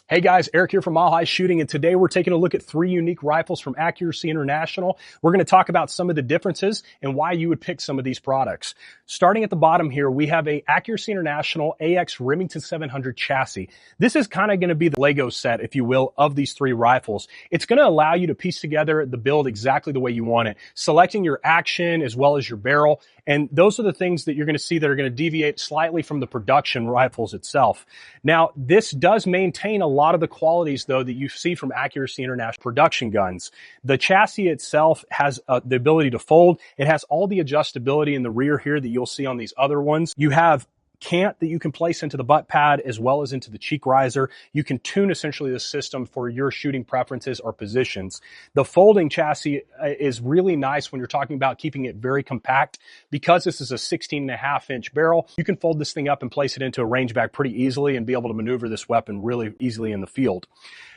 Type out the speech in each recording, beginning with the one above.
Hey guys, Erik here from Mile High Shooting, and today we're taking a look at 3 unique rifles from Accuracy International. We're going to talk about some of the differences and why you would pick some of these products. Starting at the bottom here, we have a Accuracy International AX Remington 700 chassis. This is kind of going to be the Lego set, if you will, of these 3 rifles. It's going to allow you to piece together the build exactly the way you want it, selecting your action as well as your barrel. And those are the things that you're going to see that are going to deviate slightly from the production rifles itself. Now, this does maintain a lot of the qualities, though, that you see from Accuracy International production guns. The chassis itself has the ability to fold. It has all the adjustability in the rear here that you'll see on these other ones. You have cant that you can place into the butt pad as well as into the cheek riser. You can tune essentially the system for your shooting preferences or positions. The folding chassis is really nice when you're talking about keeping it very compact. Because this is a 16.5-inch barrel, you can fold this thing up and place it into a range bag pretty easily and be able to maneuver this weapon really easily in the field.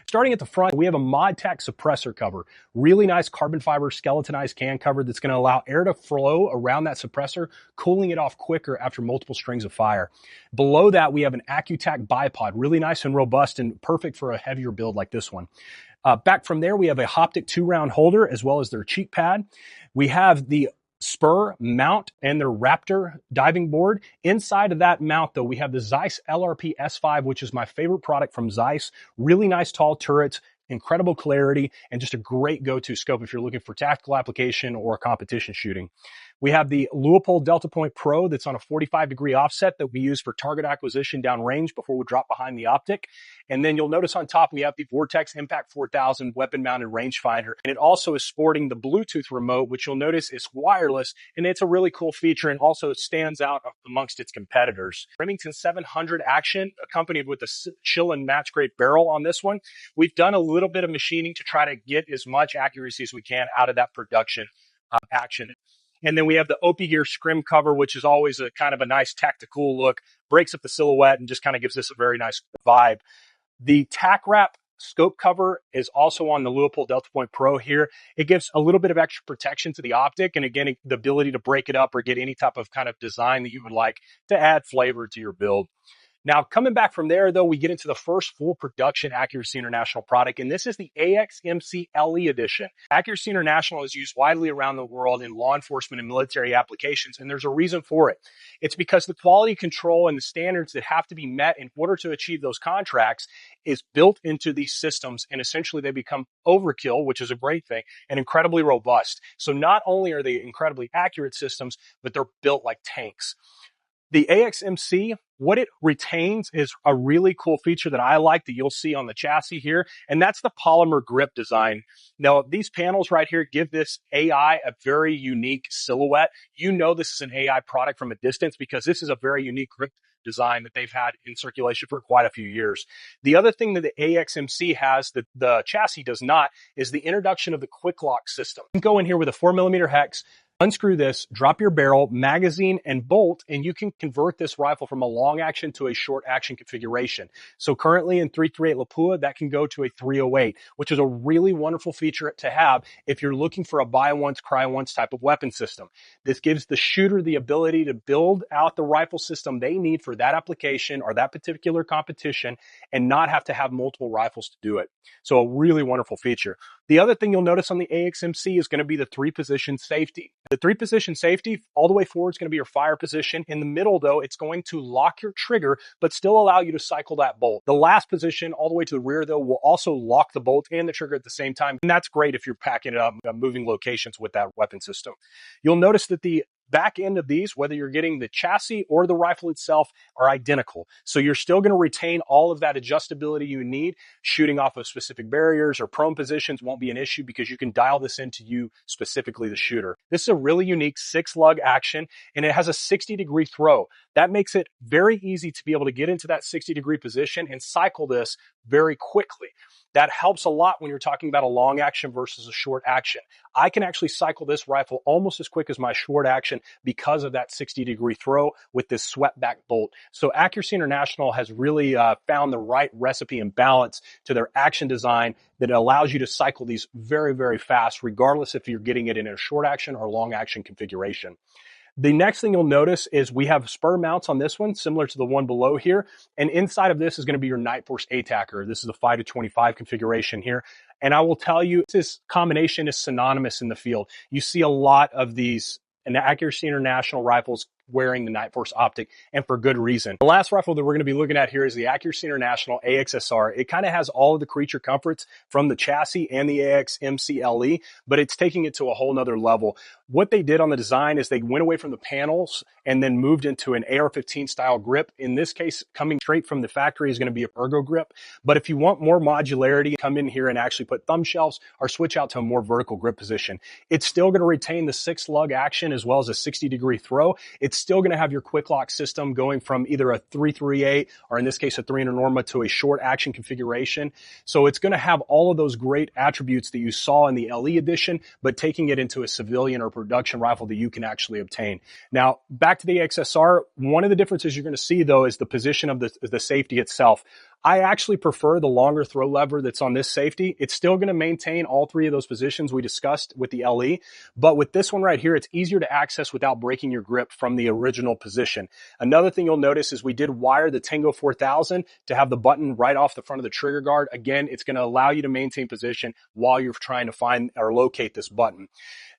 Starting at the front, we have a ModTac suppressor cover. Really nice carbon fiber skeletonized can cover that's going to allow air to flow around that suppressor, cooling it off quicker after multiple strings of fire. Below that, we have an AccuTac bipod, really nice and robust and perfect for a heavier build like this one. Back from there, we have a Hoptic 2-round holder as well as their cheek pad. We have the spur mount and their Raptor diving board. Inside of that mount, though, we have the Zeiss LRP S5, which is my favorite product from Zeiss. Really nice tall turrets, incredible clarity, and just a great go-to scope if you're looking for tactical application or competition shooting. We have the Leupold Delta Point Pro that's on a 45-degree offset that we use for target acquisition downrange before we drop behind the optic. And then you'll notice on top we have the Vortex Impact 4000 weapon-mounted rangefinder. And it also is sporting the Bluetooth remote, which you'll notice is wireless, and it's a really cool feature and also stands out amongst its competitors. Remington 700 action, accompanied with a chill and match-grade barrel on this one. We've done a little bit of machining to try to get as much accuracy as we can out of that production action. And then we have the Opie Gear scrim cover, which is always a kind of a nice tactical look, breaks up the silhouette and just kind of gives us a very nice vibe. The tack wrap scope cover is also on the Leupold Delta Point Pro here. It gives a little bit of extra protection to the optic, and again, the ability to break it up or get any type of kind of design that you would like to add flavor to your build. Now, coming back from there, though, we get into the first full production Accuracy International product, and this is the AXMC LE edition. Accuracy International is used widely around the world in law enforcement and military applications, and there's a reason for it. It's because the quality control and the standards that have to be met in order to achieve those contracts is built into these systems, and essentially they become overkill, which is a great thing, and incredibly robust. So not only are they incredibly accurate systems, but they're built like tanks. The AXMC, what it retains is a really cool feature that I like that you'll see on the chassis here, and that's the polymer grip design. Now, these panels right here give this AI a very unique silhouette. You know this is an AI product from a distance because this is a very unique grip design that they've had in circulation for quite a few years. The other thing that the AXMC has that the chassis does not is the introduction of the quick lock system. You can go in here with a 4mm hex, unscrew this, drop your barrel, magazine, and bolt, and you can convert this rifle from a long action to a short action configuration. So currently in .338 Lapua, that can go to a .308, which is a really wonderful feature to have if you're looking for a buy once, cry once type of weapon system. This gives the shooter the ability to build out the rifle system they need for that application or that particular competition and not have to have multiple rifles to do it. So a really wonderful feature. The other thing you'll notice on the AXMC is going to be the 3-position safety. The 3-position safety, all the way forward, is going to be your fire position. In the middle, though, it's going to lock your trigger, but still allow you to cycle that bolt. The last position, all the way to the rear, though, will also lock the bolt and the trigger at the same time. And that's great if you're packing it up, moving locations with that weapon system. You'll notice that the back end of these, whether you're getting the chassis or the rifle itself, are identical. So you're still going to retain all of that adjustability you need. Shooting off of specific barriers or prone positions won't be an issue because you can dial this into you, specifically the shooter. This is a really unique 6-lug action, and it has a 60-degree throw. That makes it very easy to be able to get into that 60-degree position and cycle this very quickly. That helps a lot when you're talking about a long action versus a short action. I can actually cycle this rifle almost as quick as my short action because of that 60-degree throw with this swept back bolt. So Accuracy International has really found the right recipe and balance to their action design that allows you to cycle these very, very fast, regardless if you're getting it in a short action or long action configuration. The next thing you'll notice is we have spur mounts on this one, similar to the one below here. And inside of this is going to be your Night Force ATACR. This is the 5-25 configuration here. And I will tell you, this combination is synonymous in the field. You see a lot of these and Accuracy International rifles wearing the Night Force optic, and for good reason. The last rifle that we're going to be looking at here is the Accuracy International AXSR. It kind of has all of the creature comforts from the chassis and the AXMC LE, but it's taking it to a whole nother level. What they did on the design is they went away from the panels and then moved into an AR-15 style grip. In this case, coming straight from the factory is going to be a ergo grip. But if you want more modularity, come in here and actually put thumb shelves or switch out to a more vertical grip position. It's still going to retain the 6-lug action as well as a 60-degree throw. It's still going to have your quick lock system going from either a 338 or in this case a 300 Norma to a short action configuration. So it's going to have all of those great attributes that you saw in the LE edition, but taking it into a civilian or production rifle that you can actually obtain. Now, back to the AXSR, one of the differences you're going to see though is the position of the safety itself. I actually prefer the longer throw lever that's on this safety. It's still going to maintain all three of those positions we discussed with the LE, but with this one right here, it's easier to access without breaking your grip from the original position. Another thing you'll notice is we did wire the Tango 4000 to have the button right off the front of the trigger guard. Again, it's going to allow you to maintain position while you're trying to find or locate this button.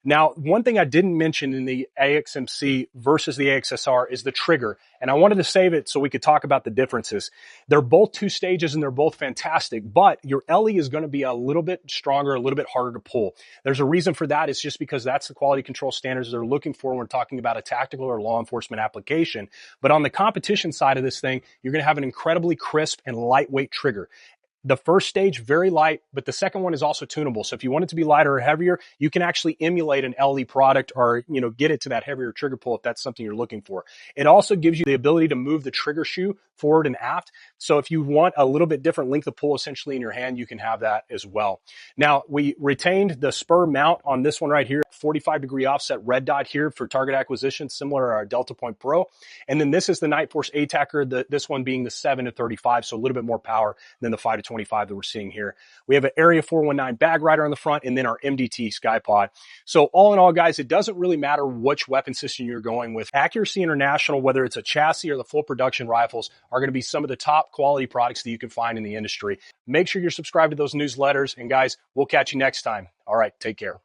Now, one thing I didn't mention in the AXMC versus the AXSR is the trigger, and I wanted to save it so we could talk about the differences. They're both 2 stages and they're both fantastic, but your LE is going to be a little bit stronger, a little bit harder to pull. There's a reason for that. It's just because that's the quality control standards they're looking for when we're talking about a tactical or law enforcement application. But on the competition side of this thing, you're going to have an incredibly crisp and lightweight trigger. The first stage, very light, but the second one is also tunable. So if you want it to be lighter or heavier, you can actually emulate an LE product or, get it to that heavier trigger pull if that's something you're looking for. It also gives you the ability to move the trigger shoe forward and aft. So if you want a little bit different length of pull essentially in your hand, you can have that as well. Now, we retained the spur mount on this one right here, 45-degree offset red dot here for target acquisition, similar to our Delta Point Pro. And then this is the Night Force ATACR, this one being the 7-35, so a little bit more power than the 5-25 that we're seeing here. We have an Area 419 bag rider on the front and then our MDT Skypod. So all in all, guys, it doesn't really matter which weapon system you're going with. Accuracy International, whether it's a chassis or the full production rifles, are going to be some of the top quality products that you can find in the industry. Make sure you're subscribed to those newsletters. And guys, we'll catch you next time. All right, take care.